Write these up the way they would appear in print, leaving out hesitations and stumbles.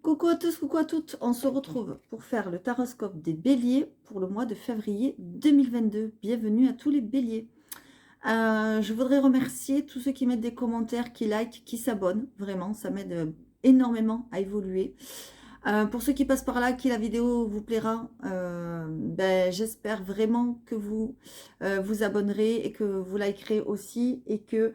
Coucou à tous, coucou à toutes, on se retrouve pour faire le taroscope des béliers pour le mois de février 2022. Bienvenue à tous les béliers. Je voudrais remercier tous ceux qui mettent des commentaires, qui likent, qui s'abonnent. Vraiment, ça m'aide énormément à évoluer. Pour ceux qui passent par là, qui la vidéo vous plaira, j'espère vraiment que vous vous abonnerez et que vous likerez aussi et que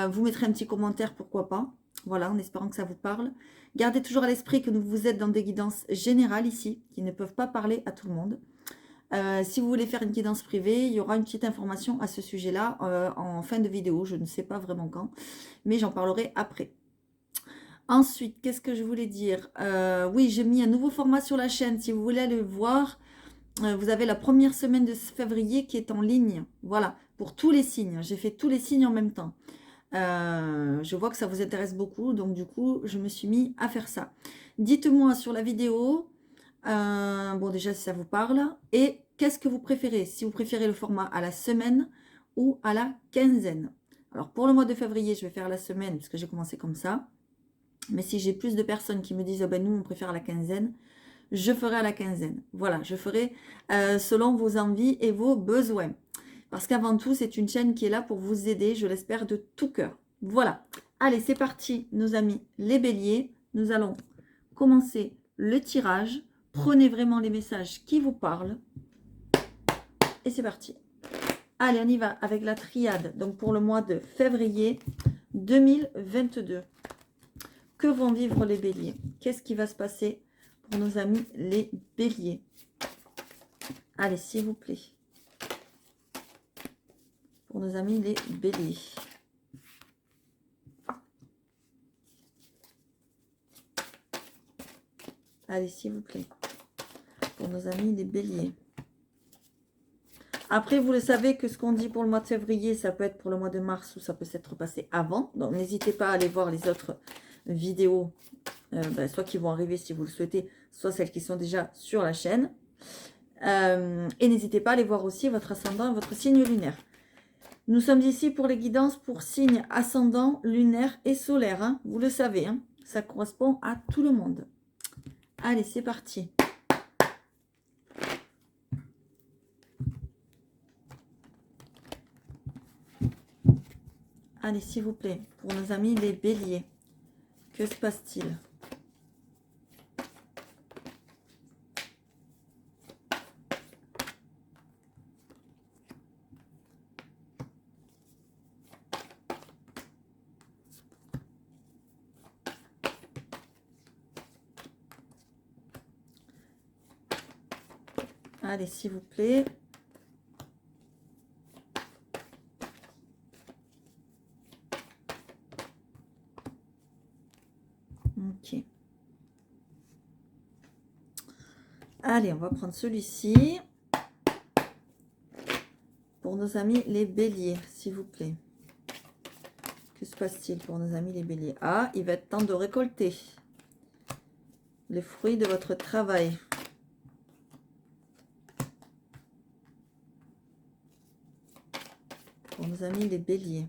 vous mettrez un petit commentaire, pourquoi pas. Voilà, en espérant que ça vous parle. Gardez toujours à l'esprit que vous êtes dans des guidances générales ici, qui ne peuvent pas parler à tout le monde. Si vous voulez faire une guidance privée, il y aura une petite information à ce sujet-là en fin de vidéo. Je ne sais pas vraiment quand, mais j'en parlerai après. Ensuite, qu'est-ce que je voulais dire? Oui, j'ai mis un nouveau format sur la chaîne. Si vous voulez aller le voir, vous avez la première semaine de février qui est en ligne. Voilà, pour tous les signes. J'ai fait tous les signes en même temps. Je vois que ça vous intéresse beaucoup, donc du coup, je me suis mis à faire ça. Dites-moi sur la vidéo, bon déjà si ça vous parle, et qu'est-ce que vous préférez? Si vous préférez le format à la semaine ou à la quinzaine. Alors pour le mois de février, je vais faire la semaine, parce que j'ai commencé comme ça. Mais si j'ai plus de personnes qui me disent oh ben nous on préfère la quinzaine, je ferai à la quinzaine. Voilà, je ferai selon vos envies et vos besoins. Parce qu'avant tout, c'est une chaîne qui est là pour vous aider, je l'espère de tout cœur. Voilà. Allez, c'est parti, nos amis les béliers. Nous allons commencer le tirage. Prenez vraiment les messages qui vous parlent. Et c'est parti. Allez, on y va avec la triade. Donc pour le mois de février 2022. Que vont vivre les béliers? Qu'est-ce qui va se passer pour nos amis les béliers? Allez, s'il vous plaît. Pour nos amis les béliers. Allez, s'il vous plaît. Pour nos amis les béliers. Après, vous le savez que ce qu'on dit pour le mois de février, ça peut être pour le mois de mars ou ça peut s'être passé avant. Donc, n'hésitez pas à aller voir les autres vidéos, soit qui vont arriver si vous le souhaitez, soit celles qui sont déjà sur la chaîne. Et n'hésitez pas à aller voir aussi votre ascendant et votre signe lunaire. Nous sommes ici pour les guidances pour signes ascendant, lunaire et solaire. Hein. Vous le savez, hein, ça correspond à tout le monde. Allez, c'est parti. Allez, s'il vous plaît, pour nos amis les béliers, que se passe-t-il? Allez, s'il vous plaît. Ok. Allez, on va prendre celui-ci. Pour nos amis les béliers, s'il vous plaît. Que se passe-t-il pour nos amis les béliers? Ah, il va être temps de récolter les fruits de votre travail. Pour nos amis les béliers.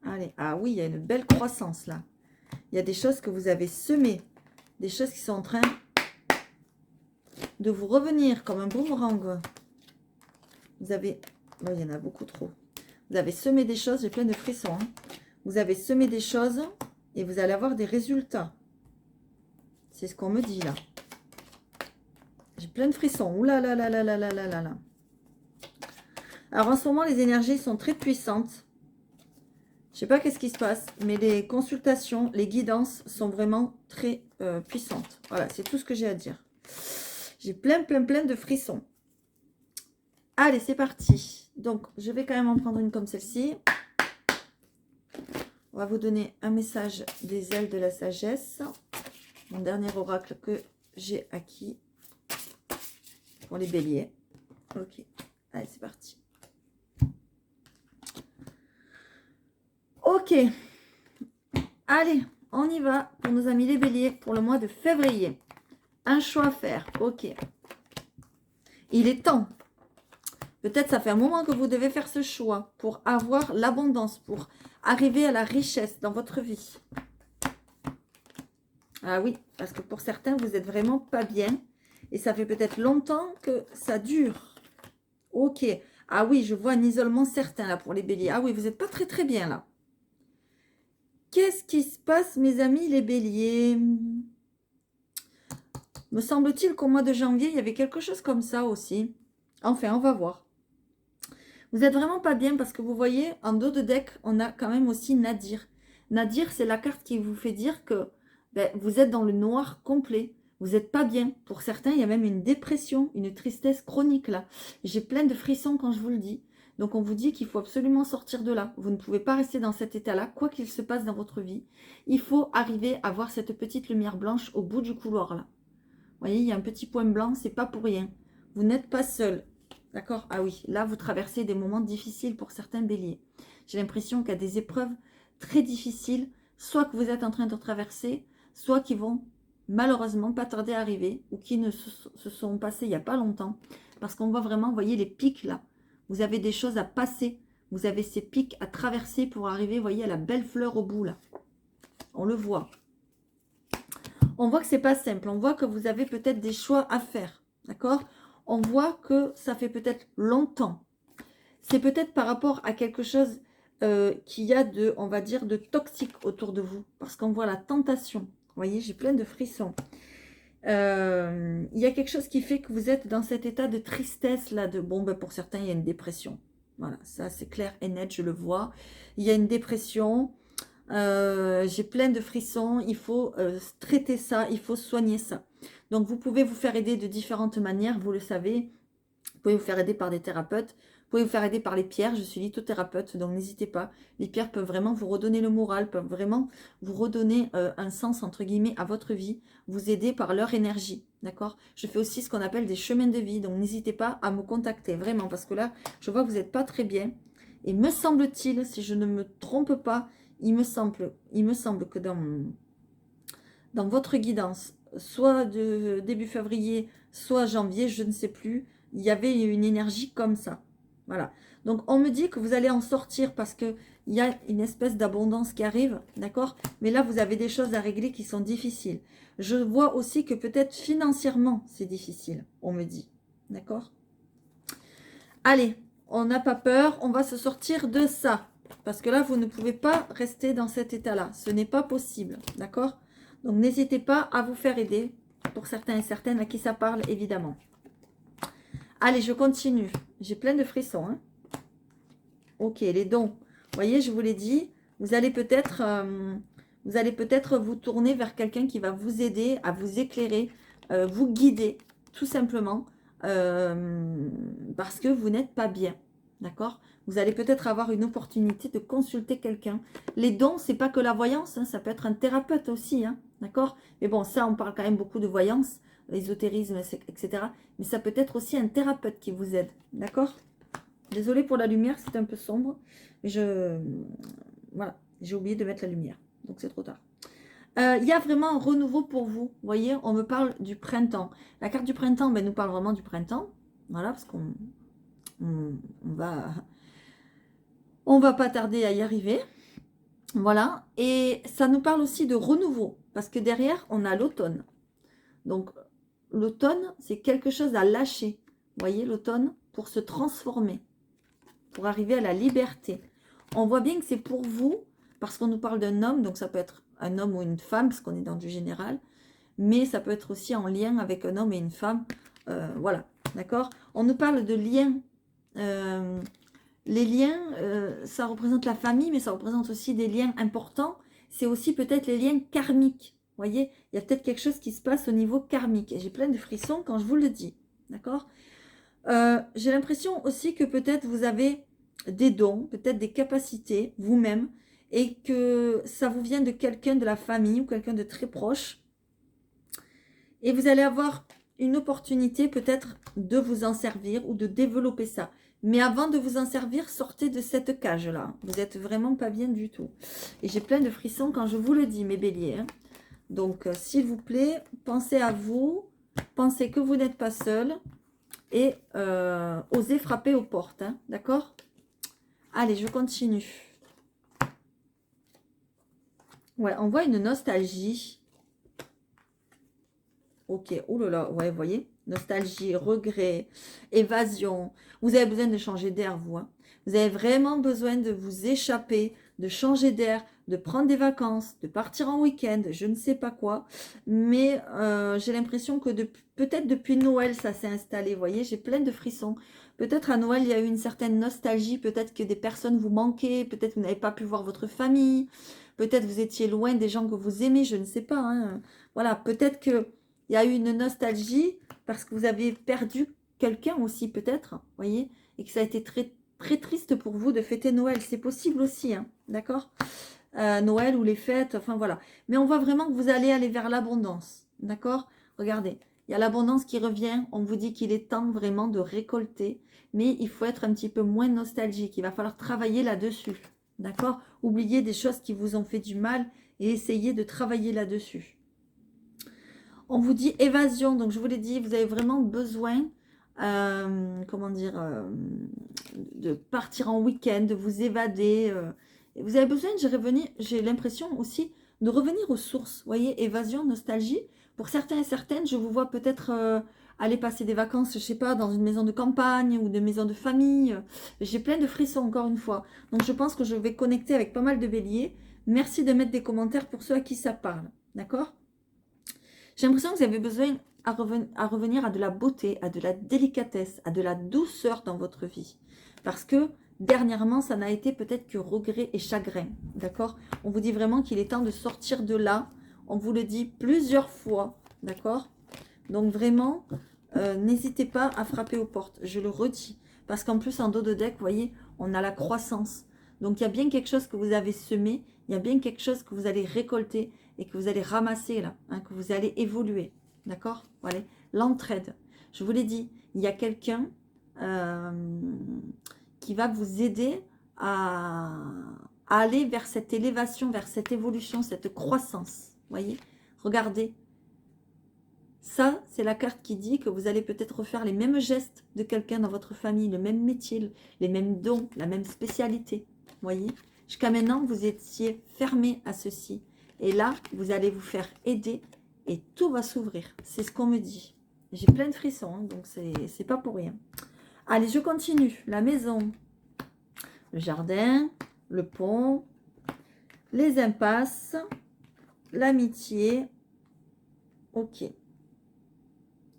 Allez, ah oui, il y a une belle croissance là. Il y a des choses que vous avez semées. Des choses qui sont en train de vous revenir comme un boomerang. Vous avez... Oh, il y en a beaucoup trop. Vous avez semé des choses, j'ai plein de frissons. Hein. Vous avez semé des choses et vous allez avoir des résultats. C'est ce qu'on me dit là. J'ai plein de frissons. Ouh là là là là là là là là là. Alors en ce moment, les énergies sont très puissantes. Je ne sais pas qu'est-ce qui se passe, mais les consultations, les guidances sont vraiment très puissantes. Voilà, c'est tout ce que j'ai à dire. J'ai plein de frissons. Allez, c'est parti. Donc, je vais quand même en prendre une comme celle-ci. On va vous donner un message des ailes de la sagesse. Mon dernier oracle que j'ai acquis pour les béliers. Ok, allez, c'est parti. Ok, allez, on y va pour nos amis les béliers pour le mois de février. Un choix à faire, ok. Il est temps. Peut-être ça fait un moment que vous devez faire ce choix pour avoir l'abondance, pour arriver à la richesse dans votre vie. Ah oui, parce que pour certains, vous êtes vraiment pas bien. Et ça fait peut-être longtemps que ça dure. Ok. Ah oui, je vois un isolement certain là pour les béliers. Ah oui, vous n'êtes pas très très bien là. Qu'est-ce qui se passe, mes amis, les béliers? Me semble-t-il qu'au mois de janvier, il y avait quelque chose comme ça aussi. Enfin, on va voir. Vous n'êtes vraiment pas bien parce que vous voyez, en dos de deck, on a quand même aussi Nadir. Nadir, c'est la carte qui vous fait dire que ben, vous êtes dans le noir complet. Vous n'êtes pas bien. Pour certains, il y a même une dépression, une tristesse chronique là. J'ai plein de frissons quand je vous le dis. Donc on vous dit qu'il faut absolument sortir de là. Vous ne pouvez pas rester dans cet état-là, quoi qu'il se passe dans votre vie. Il faut arriver à voir cette petite lumière blanche au bout du couloir là. Vous voyez, il y a un petit point blanc, c'est pas pour rien. Vous n'êtes pas seul. D'accord? Ah oui, là, vous traversez des moments difficiles pour certains béliers. J'ai l'impression qu'il y a des épreuves très difficiles, soit que vous êtes en train de traverser, soit qui vont malheureusement pas tarder à arriver, ou qui ne se sont passées il n'y a pas longtemps. Parce qu'on voit vraiment, vous voyez les pics là. Vous avez des choses à passer. Vous avez ces pics à traverser pour arriver, vous voyez, à la belle fleur au bout là. On le voit. On voit que c'est pas simple. On voit que vous avez peut-être des choix à faire. D'accord? On voit que ça fait peut-être longtemps. C'est peut-être par rapport à quelque chose qu'il y a de, on va dire, de toxique autour de vous. Parce qu'on voit la tentation. Vous voyez, j'ai plein de frissons. Il y a quelque chose qui fait que vous êtes dans cet état de tristesse là. Bon, ben, pour certains, il y a une dépression. Voilà, ça c'est clair et net, je le vois. Il y a une dépression. J'ai plein de frissons, il faut traiter ça, il faut soigner ça. Donc vous pouvez vous faire aider de différentes manières, vous le savez. Vous pouvez vous faire aider par des thérapeutes, vous pouvez vous faire aider par les pierres, je suis lithothérapeute, donc n'hésitez pas. Les pierres peuvent vraiment vous redonner le moral, peuvent vraiment vous redonner un sens, entre guillemets, à votre vie, vous aider par leur énergie, d'accord? Je fais aussi ce qu'on appelle des chemins de vie, donc n'hésitez pas à me contacter, vraiment, parce que là, je vois que vous n'êtes pas très bien. Et me semble-t-il, si je ne me trompe pas, il me semble que dans votre guidance, soit de début février, soit janvier, je ne sais plus, il y avait une énergie comme ça. Voilà. Donc, on me dit que vous allez en sortir parce qu'il y a une espèce d'abondance qui arrive, d'accord? Mais là, vous avez des choses à régler qui sont difficiles. Je vois aussi que peut-être financièrement, c'est difficile, on me dit. D'accord? Allez, on n'a pas peur, on va se sortir de ça. Parce que là, vous ne pouvez pas rester dans cet état-là. Ce n'est pas possible, d'accord? Donc, n'hésitez pas à vous faire aider, pour certains et certaines à qui ça parle, évidemment. Allez, je continue. J'ai plein de frissons. Hein. Ok, les dons. Vous voyez, je vous l'ai dit, vous allez peut-être vous tourner vers quelqu'un qui va vous aider, à vous éclairer, vous guider, tout simplement, parce que vous n'êtes pas bien. D'accord? Vous allez peut-être avoir une opportunité de consulter quelqu'un. Les dons, c'est pas que la voyance, hein, ça peut être un thérapeute aussi. Hein, d'accord? Mais bon, ça, on parle quand même beaucoup de voyance, l'ésotérisme, etc. Mais ça peut être aussi un thérapeute qui vous aide. D'accord? Désolée pour la lumière, c'est un peu sombre. Mais voilà, j'ai oublié de mettre la lumière. Donc c'est trop tard. Il y a vraiment un renouveau pour vous. Vous voyez, on me parle du printemps. La carte du printemps ben, nous parle vraiment du printemps. Voilà, parce qu'on on va pas tarder à y arriver. Voilà. Et ça nous parle aussi de renouveau. Parce que derrière, on a l'automne. Donc, l'automne, c'est quelque chose à lâcher. Vous voyez, l'automne, pour se transformer. Pour arriver à la liberté. On voit bien que c'est pour vous, parce qu'on nous parle d'un homme, donc ça peut être un homme ou une femme, parce qu'on est dans du général, mais ça peut être aussi en lien avec un homme et une femme. Voilà, d'accord? On nous parle de liens. Les liens, ça représente la famille, mais ça représente aussi des liens importants. C'est aussi peut-être les liens karmiques. Vous voyez, il y a peut-être quelque chose qui se passe au niveau karmique. Et j'ai plein de frissons quand je vous le dis. D'accord? J'ai l'impression aussi que peut-être vous avez des dons, peut-être des capacités vous-même, et que ça vous vient de quelqu'un de la famille ou quelqu'un de très proche. Et vous allez avoir une opportunité peut-être de vous en servir ou de développer ça. Mais avant de vous en servir, sortez de cette cage-là. Vous n'êtes vraiment pas bien du tout. Et j'ai plein de frissons quand je vous le dis, mes béliers. Hein. Donc, s'il vous plaît, pensez à vous. Pensez que vous n'êtes pas seul. Et osez frapper aux portes. Hein, d'accord? Allez, je continue. Ouais, on voit une nostalgie. Ok, oh là là, ouais, vous voyez, nostalgie, regret, évasion. Vous avez besoin de changer d'air, vous. Hein. Vous avez vraiment besoin de vous échapper, de changer d'air, de prendre des vacances, de partir en week-end, je ne sais pas quoi. Mais j'ai l'impression que peut-être depuis Noël, ça s'est installé. Vous voyez, j'ai plein de frissons. Peut-être à Noël, il y a eu une certaine nostalgie. Peut-être que des personnes vous manquaient. Peut-être que vous n'avez pas pu voir votre famille. Peut-être vous étiez loin des gens que vous aimez. Je ne sais pas. Hein. Voilà, peut-être que il y a eu une nostalgie parce que vous avez perdu quelqu'un aussi, peut-être. Voyez, et que ça a été très, très triste pour vous de fêter Noël. C'est possible aussi. Hein, d'accord, Noël ou les fêtes. Enfin, voilà. Mais on voit vraiment que vous allez aller vers l'abondance. D'accord. Regardez. Il y a l'abondance qui revient. On vous dit qu'il est temps vraiment de récolter. Mais il faut être un petit peu moins nostalgique. Il va falloir travailler là-dessus. D'accord. Oubliez des choses qui vous ont fait du mal et essayez de travailler là-dessus. On vous dit évasion. Donc, je vous l'ai dit, vous avez vraiment besoin, comment dire, de partir en week-end, de vous évader. Vous avez besoin, j'ai l'impression aussi, de revenir aux sources. Vous voyez, évasion, nostalgie. Pour certains et certaines, je vous vois peut-être aller passer des vacances, je ne sais pas, dans une maison de campagne ou de maison de famille. J'ai plein de frissons, encore une fois. Donc, je pense que je vais connecter avec pas mal de béliers. Merci de mettre des commentaires pour ceux à qui ça parle. D'accord ? J'ai l'impression que vous avez besoin à revenir à de la beauté, à de la délicatesse, à de la douceur dans votre vie. Parce que dernièrement, ça n'a été peut-être que regret et chagrin. D'accord? On vous dit vraiment qu'il est temps de sortir de là. On vous le dit plusieurs fois. D'accord? Donc vraiment, n'hésitez pas à frapper aux portes. Je le redis. Parce qu'en plus, en dos de deck, vous voyez, on a la croissance. Donc il y a bien quelque chose que vous avez semé. Il y a bien quelque chose que vous allez récolter et que vous allez ramasser là, hein, que vous allez évoluer, d'accord? Voilà, l'entraide. Je vous l'ai dit, il y a quelqu'un qui va vous aider à aller vers cette élévation, vers cette évolution, cette croissance. Voyez? Regardez. Ça, c'est la carte qui dit que vous allez peut-être refaire les mêmes gestes de quelqu'un dans votre famille, le même métier, les mêmes dons, la même spécialité. Voyez? Jusqu'à maintenant, vous étiez fermé à ceci. Et là, vous allez vous faire aider et tout va s'ouvrir. C'est ce qu'on me dit. J'ai plein de frissons, hein, donc c'est pas pour rien. Allez, je continue. La maison, le jardin, le pont, les impasses, l'amitié. Ok.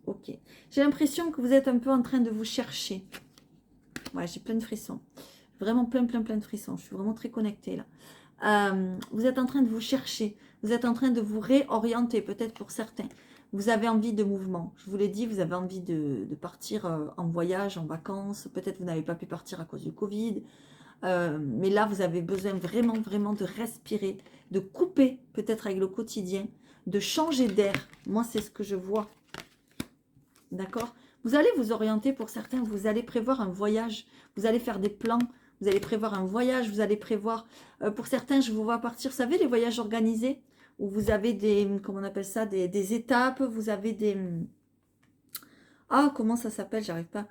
Ok. J'ai l'impression que vous êtes un peu en train de vous chercher. Ouais, j'ai plein de frissons. Vraiment plein de frissons. Je suis vraiment très connectée là. Vous êtes en train de vous chercher, vous êtes en train de vous réorienter, peut-être pour certains. Vous avez envie de mouvement. Je vous l'ai dit, vous avez envie de partir en voyage, en vacances. Peut-être vous n'avez pas pu partir à cause du Covid. Mais là, vous avez besoin vraiment de respirer, de couper peut-être avec le quotidien, de changer d'air. Moi, c'est ce que je vois. D'accord? Vous allez vous orienter pour certains, vous allez prévoir un voyage, vous allez faire des plans. Vous allez prévoir un voyage, vous allez prévoir, pour certains, je vous vois partir, vous savez, les voyages organisés, où vous avez des, comment on appelle ça, des étapes, vous avez des, ah, comment ça s'appelle, j'arrive pas,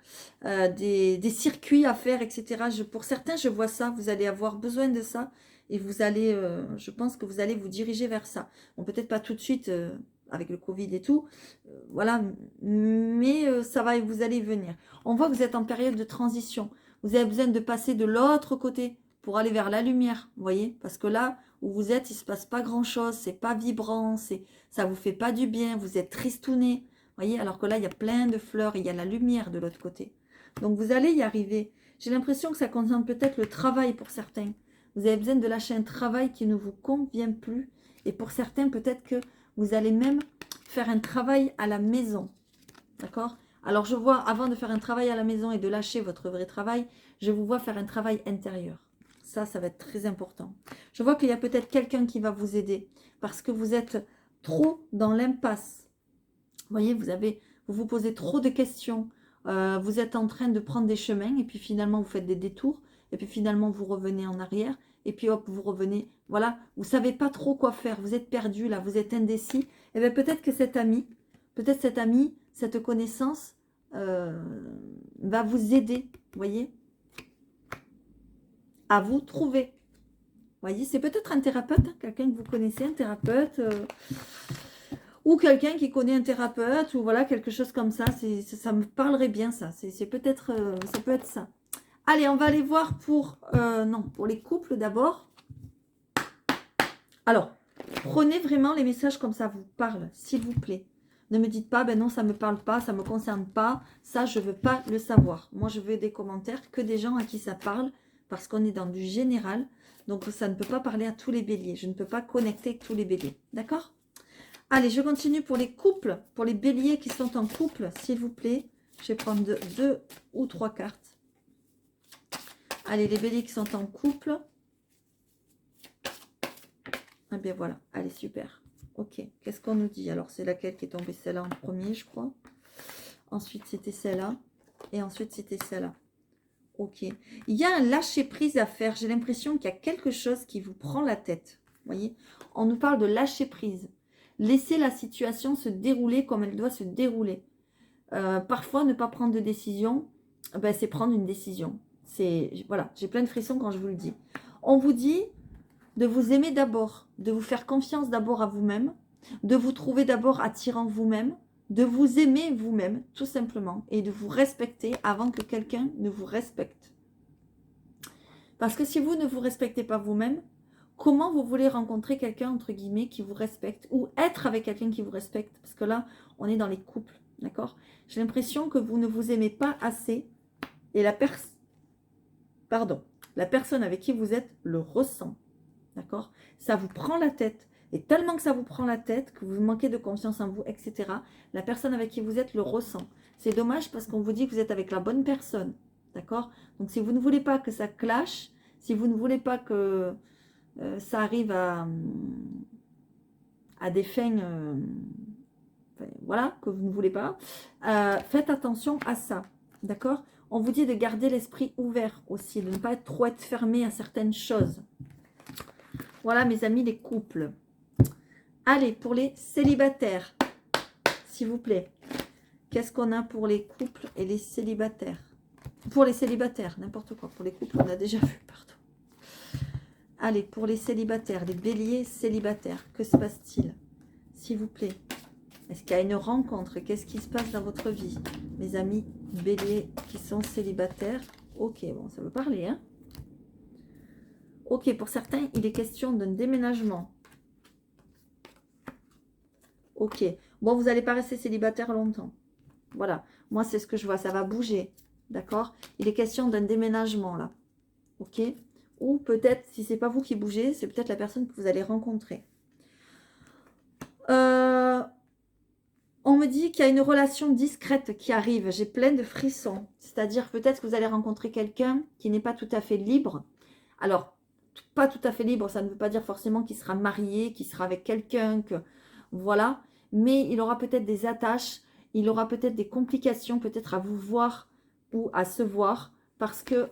des circuits à faire, etc. Pour certains, je vois ça, vous allez avoir besoin de ça, et vous allez, je pense que vous allez vous diriger vers ça. Bon, peut-être pas tout de suite, avec le Covid et tout, voilà, mais ça va, vous allez y venir. On voit que vous êtes en période de transition. Vous avez besoin de passer de l'autre côté pour aller vers la lumière, vous voyez? Parce que là où vous êtes, il ne se passe pas grand-chose, c'est pas vibrant, ça vous fait pas du bien, vous êtes tristouné, vous voyez? Alors que là, il y a plein de fleurs, il y a la lumière de l'autre côté. Donc vous allez y arriver. J'ai l'impression que ça concerne peut-être le travail pour certains. Vous avez besoin de lâcher un travail qui ne vous convient plus. Et pour certains, peut-être que vous allez même faire un travail à la maison. D'accord? Alors, je vois, avant de faire un travail à la maison et de lâcher votre vrai travail, je vous vois faire un travail intérieur. Ça va être très important. Je vois qu'il y a peut-être quelqu'un qui va vous aider parce que vous êtes trop dans l'impasse. Vous voyez, vous vous posez trop de questions. Vous êtes en train de prendre des chemins et puis finalement, vous faites des détours. Et puis finalement, vous revenez en arrière. Et puis hop, vous revenez. Voilà, vous ne savez pas trop quoi faire. Vous êtes perdu là, vous êtes indécis. Et bien peut-être que cet ami, cette connaissance va vous aider, vous voyez, à vous trouver. Vous voyez, c'est peut-être un thérapeute, hein, quelqu'un que vous connaissez, un thérapeute. Ou quelqu'un qui connaît un thérapeute, ou voilà, quelque chose comme ça. Ça me parlerait bien, ça. C'est peut-être, ça peut être ça. Allez, on va aller voir pour, non, pour les couples d'abord. Alors, prenez vraiment les messages comme ça vous parlent, s'il vous plaît. Ne me dites pas, ben non, ça ne me parle pas, ça ne me concerne pas, ça, je ne veux pas le savoir. Moi, je veux des commentaires que des gens à qui ça parle, parce qu'on est dans du général. Donc, ça ne peut pas parler à tous les béliers. Je ne peux pas connecter avec tous les béliers. D'accord? Allez, je continue pour les couples, pour les béliers qui sont en couple, s'il vous plaît. Je vais prendre deux ou trois cartes. Allez, les béliers qui sont en couple. Ah bien voilà, allez, super. Ok, qu'est-ce qu'on nous dit? Alors, c'est laquelle qui est tombée? Celle-là en premier, je crois. Ensuite, c'était celle-là. Et ensuite, c'était celle-là. Ok. Il y a un lâcher-prise à faire. J'ai l'impression qu'il y a quelque chose qui vous prend la tête. Vous voyez? On nous parle de lâcher-prise. Laisser la situation se dérouler comme elle doit se dérouler. Parfois, ne pas prendre de décision, ben, c'est prendre une décision. Voilà, j'ai plein de frissons quand je vous le dis. On vous dit de vous aimer d'abord, de vous faire confiance d'abord à vous-même, de vous trouver d'abord attirant vous-même, de vous aimer vous-même, tout simplement, et de vous respecter avant que quelqu'un ne vous respecte. Parce que si vous ne vous respectez pas vous-même, comment vous voulez rencontrer quelqu'un, entre guillemets, qui vous respecte, ou être avec quelqu'un qui vous respecte? Parce que là, on est dans les couples, d'accord? J'ai l'impression que vous ne vous aimez pas assez, et la personne avec qui vous êtes le ressent. D'accord? Ça vous prend la tête. Et tellement que ça vous prend la tête, que vous manquez de confiance en vous, etc., la personne avec qui vous êtes le ressent. C'est dommage parce qu'on vous dit que vous êtes avec la bonne personne. D'accord? Donc, si vous ne voulez pas que ça clash, si vous ne voulez pas que ça arrive à des fins, voilà, que vous ne voulez pas, faites attention à ça. D'accord? On vous dit de garder l'esprit ouvert aussi, de ne pas trop être fermé à certaines choses. Voilà, mes amis, les couples. Allez, pour les célibataires, s'il vous plaît. Qu'est-ce qu'on a pour les couples et les célibataires? Pour les célibataires, n'importe quoi. Pour les couples, on a déjà vu, pardon. Allez, pour les célibataires, les béliers célibataires, que se passe-t-il? S'il vous plaît. Est-ce qu'il y a une rencontre? Qu'est-ce qui se passe dans votre vie? Mes amis béliers qui sont célibataires. Ok, bon, ça veut parler, hein? Ok, pour certains, il est question d'un déménagement. Ok. Bon, vous n'allez pas rester célibataire longtemps. Voilà. Moi, c'est ce que je vois. Ça va bouger. D'accord? Il est question d'un déménagement, là. Ok? Ou peut-être, si ce n'est pas vous qui bougez, c'est peut-être la personne que vous allez rencontrer. On me dit qu'il y a une relation discrète qui arrive. J'ai plein de frissons. C'est-à-dire peut-être que vous allez rencontrer quelqu'un qui n'est pas tout à fait libre. Alors, pas tout à fait libre, ça ne veut pas dire forcément qu'il sera marié, qu'il sera avec quelqu'un, que voilà. Mais il aura peut-être des attaches, il aura peut-être des complications, peut-être à vous voir ou à se voir. Parce que,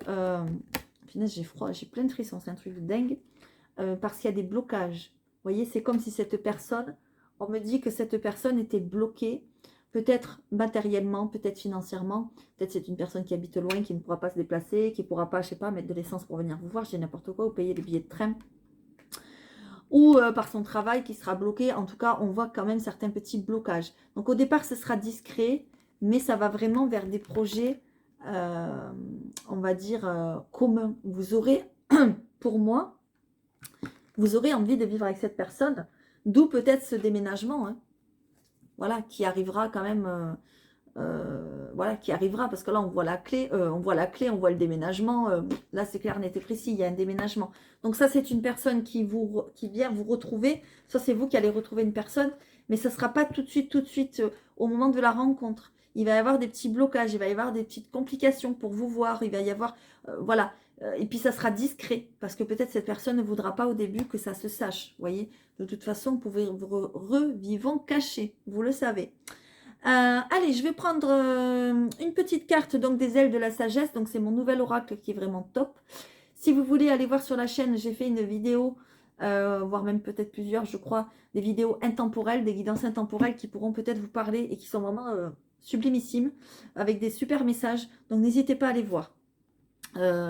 finalement, j'ai froid, j'ai plein de frissons, c'est un truc de dingue. Parce qu'il y a des blocages. Vous voyez, c'est comme si cette personne... On me dit que cette personne était bloquée, peut-être matériellement, peut-être financièrement. Peut-être c'est une personne qui habite loin, qui ne pourra pas se déplacer, qui ne pourra pas, je ne sais pas, mettre de l'essence pour venir vous voir, je dis n'importe quoi, ou payer les billets de train. Ou par son travail qui sera bloqué. En tout cas, on voit quand même certains petits blocages. Donc au départ, ce sera discret, mais ça va vraiment vers des projets, on va dire, communs. Vous aurez, pour moi, vous aurez envie de vivre avec cette personne. D'où peut-être ce déménagement, hein. Voilà, qui arrivera quand même, voilà, qui arrivera, parce que là, on voit la clé, on voit le déménagement, là, c'est clair, net et précis, il y a un déménagement. Donc ça, c'est une personne qui vient vous retrouver, ça, c'est vous qui allez retrouver une personne, mais ça ne sera pas tout de suite, au moment de la rencontre. Il va y avoir des petits blocages, il va y avoir des petites complications pour vous voir, il va y avoir, voilà, et puis ça sera discret, parce que peut-être cette personne ne voudra pas au début que ça se sache, vous voyez. De toute façon, vous pouvez revivant caché, vous le savez. Allez, je vais prendre une petite carte donc des ailes de la sagesse. Donc, c'est mon nouvel oracle qui est vraiment top. Si vous voulez aller voir sur la chaîne, j'ai fait une vidéo, voire même peut-être plusieurs, je crois, des vidéos intemporelles, des guidances intemporelles qui pourront peut-être vous parler et qui sont vraiment sublimissimes, avec des super messages. Donc, n'hésitez pas à les voir.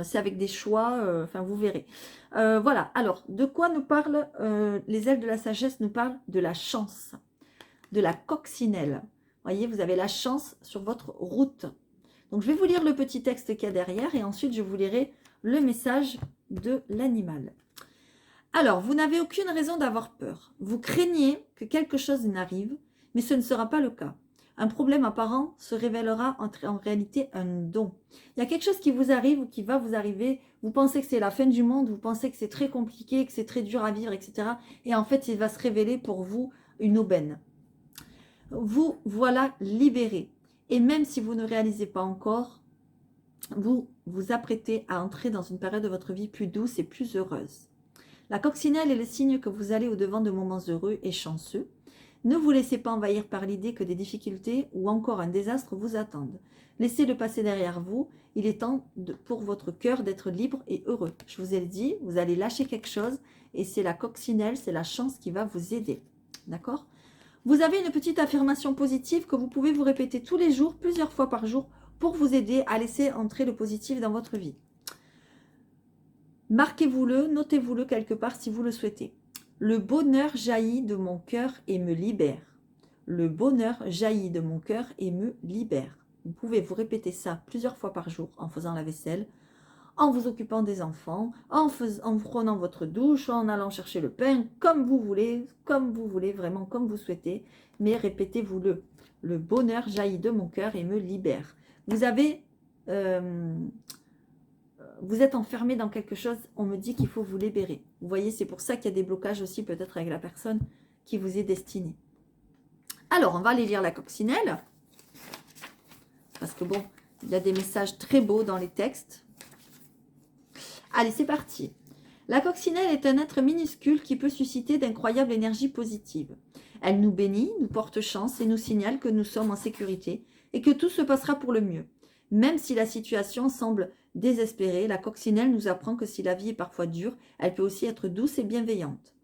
C'est avec des choix, enfin vous verrez. Voilà, alors de quoi nous parlent les ailes de la sagesse? Nous parlent de la chance. de la coccinelle. Voyez, vous avez la chance sur votre route. Donc, je vais vous lire le petit texte qu'il y a derrière et ensuite, je vous lirai le message de l'animal. Alors, vous n'avez aucune raison d'avoir peur. Vous craignez que quelque chose n'arrive, mais ce ne sera pas le cas. Un problème apparent se révélera en réalité un don. Il y a quelque chose qui vous arrive ou qui va vous arriver. Vous pensez que c'est la fin du monde, vous pensez que c'est très compliqué, que c'est très dur à vivre, etc. Et en fait, il va se révéler pour vous une aubaine. Vous voilà libéré. Et même si vous ne réalisez pas encore, vous vous apprêtez à entrer dans une période de votre vie plus douce et plus heureuse. La coccinelle est le signe que vous allez au-devant de moments heureux et chanceux. Ne vous laissez pas envahir par l'idée que des difficultés ou encore un désastre vous attendent. Laissez-le passer derrière vous. Il est temps pour votre cœur d'être libre et heureux. Je vous ai dit, vous allez lâcher quelque chose et c'est la coccinelle, c'est la chance qui va vous aider. D'accord ? Vous avez une petite affirmation positive que vous pouvez vous répéter tous les jours, plusieurs fois par jour, pour vous aider à laisser entrer le positif dans votre vie. Marquez-vous-le, notez-vous-le quelque part si vous le souhaitez. Le bonheur jaillit de mon cœur et me libère. Le bonheur jaillit de mon cœur et me libère. Vous pouvez vous répéter ça plusieurs fois par jour en faisant la vaisselle, en vous occupant des enfants, en prenant votre douche, en allant chercher le pain, comme vous voulez, vraiment comme vous souhaitez. Mais répétez-vous-le. Le bonheur jaillit de mon cœur et me libère. Vous avez... vous êtes enfermé dans quelque chose, on me dit qu'il faut vous libérer. Vous voyez, c'est pour ça qu'il y a des blocages aussi peut-être avec la personne qui vous est destinée. Alors, on va aller lire la coccinelle. Parce que bon, il y a des messages très beaux dans les textes. Allez, c'est parti. La coccinelle est un être minuscule qui peut susciter d'incroyables énergies positives. Elle nous bénit, nous porte chance et nous signale que nous sommes en sécurité et que tout se passera pour le mieux. Même si la situation semble désespérée, la coccinelle nous apprend que si la vie est parfois dure, elle peut aussi être douce et bienveillante.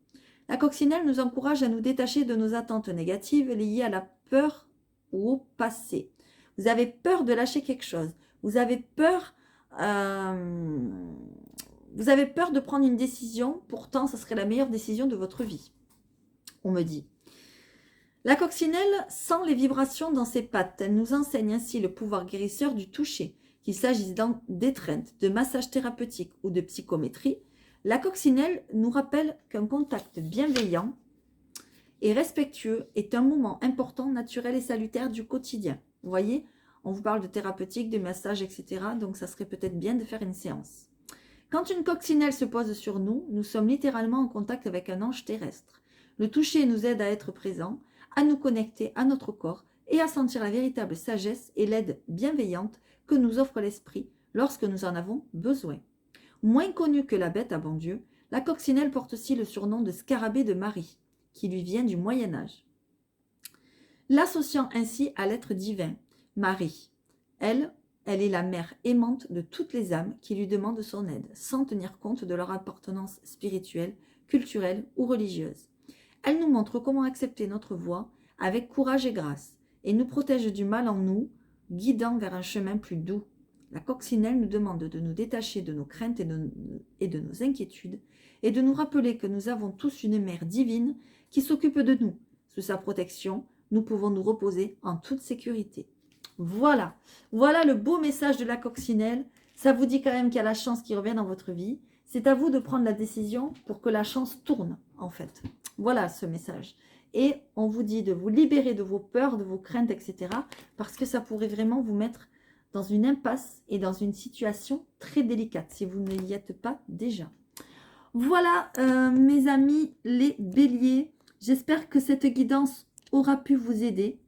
La coccinelle nous encourage à nous détacher de nos attentes négatives liées à la peur ou au passé. Vous avez peur de lâcher quelque chose. Vous avez peur de prendre une décision. Pourtant, ce serait la meilleure décision de votre vie. On me dit. La coccinelle sent les vibrations dans ses pattes. Elle nous enseigne ainsi le pouvoir guérisseur du toucher. Qu'il s'agisse d'étreinte, de massage thérapeutique ou de psychométrie, la coccinelle nous rappelle qu'un contact bienveillant et respectueux est un moment important, naturel et salutaire du quotidien. Vous voyez, on vous parle de thérapeutique, de massage, etc. Donc, ça serait peut-être bien de faire une séance. Quand une coccinelle se pose sur nous, nous sommes littéralement en contact avec un ange terrestre. Le toucher nous aide à être présents, à nous connecter à notre corps et à sentir la véritable sagesse et l'aide bienveillante que nous offre l'esprit lorsque nous en avons besoin. Moins connue que la bête à bon Dieu, la coccinelle porte aussi le surnom de scarabée de Marie, qui lui vient du Moyen-Âge. L'associant ainsi à l'être divin, Marie, elle est la mère aimante de toutes les âmes qui lui demandent son aide, sans tenir compte de leur appartenance spirituelle, culturelle ou religieuse. Elle nous montre comment accepter notre voie avec courage et grâce, et nous protège du mal en nous, guidant vers un chemin plus doux. La coccinelle nous demande de nous détacher de nos craintes et de nos inquiétudes, et de nous rappeler que nous avons tous une mère divine qui s'occupe de nous. Sous sa protection, nous pouvons nous reposer en toute sécurité. Voilà, voilà le beau message de la coccinelle. Ça vous dit quand même qu'il y a la chance qui revient dans votre vie. C'est à vous de prendre la décision pour que la chance tourne, en fait. Voilà ce message. Et on vous dit de vous libérer de vos peurs, de vos craintes, etc. Parce que ça pourrait vraiment vous mettre dans une impasse et dans une situation très délicate, si vous ne y êtes pas déjà. Voilà, mes amis, les béliers. J'espère que cette guidance aura pu vous aider.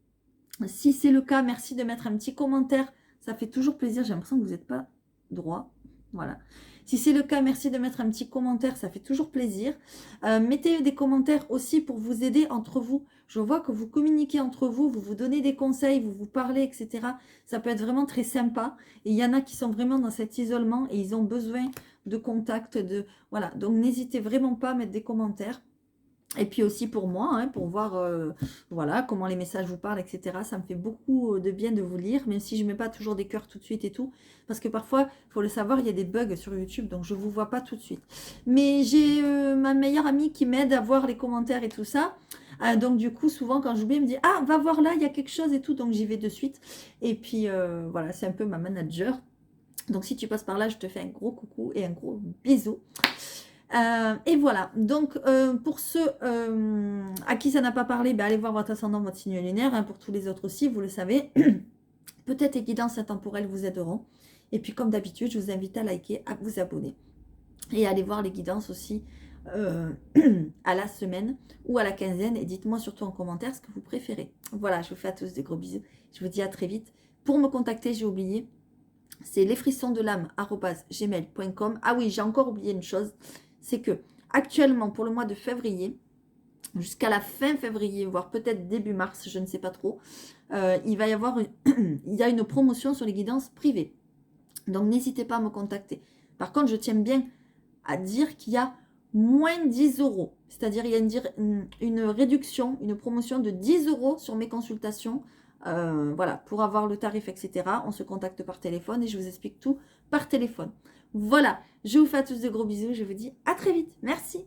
Si c'est le cas, merci de mettre un petit commentaire. Ça fait toujours plaisir. J'ai l'impression que vous n'êtes pas droit. Voilà. Si c'est le cas, merci de mettre un petit commentaire. Ça fait toujours plaisir. Mettez des commentaires aussi pour vous aider entre vous. Je vois que vous communiquez entre vous. Vous vous donnez des conseils. Vous vous parlez, etc. Ça peut être vraiment très sympa. Et il y en a qui sont vraiment dans cet isolement et ils ont besoin de contact. Voilà. Donc, n'hésitez vraiment pas à mettre des commentaires. Et puis aussi pour moi, hein, pour voir voilà, comment les messages vous parlent, etc. Ça me fait beaucoup de bien de vous lire, même si je ne mets pas toujours des cœurs tout de suite et tout. Parce que parfois, il faut le savoir, il y a des bugs sur YouTube, donc je ne vous vois pas tout de suite. Mais j'ai ma meilleure amie qui m'aide à voir les commentaires et tout ça. Donc du coup, souvent quand j'oublie, elle me dit, ah, va voir là, il y a quelque chose et tout, donc j'y vais de suite. Et puis voilà, c'est un peu ma manager. Donc si tu passes par là, je te fais un gros coucou et un gros bisou. Et voilà, donc pour ceux à qui ça n'a pas parlé, ben, allez voir votre ascendant, votre signe lunaire, hein, pour tous les autres aussi, vous le savez. Peut-être les guidances intemporelles vous aideront. Et puis comme d'habitude, je vous invite à liker, à vous abonner. Et à aller voir les guidances aussi à la semaine ou à la quinzaine. Et dites-moi surtout en commentaire ce que vous préférez. Voilà, je vous fais à tous des gros bisous. Je vous dis à très vite. Pour me contacter, j'ai oublié, c'est lesfrissonsdelame@gmail.com. Ah oui, j'ai encore oublié une chose, c'est que actuellement pour le mois de février, jusqu'à la fin février, voire peut-être début mars, je ne sais pas trop, il va y avoir il y a une promotion sur les guidances privées. Donc n'hésitez pas à me contacter. Par contre, je tiens bien à dire qu'il y a moins 10 euros. C'est-à-dire il y a une réduction, une promotion de 10 euros sur mes consultations. Voilà, pour avoir le tarif, etc. On se contacte par téléphone et je vous explique tout par téléphone. Voilà, je vous fais à tous de gros bisous. Je vous dis à très vite. Merci.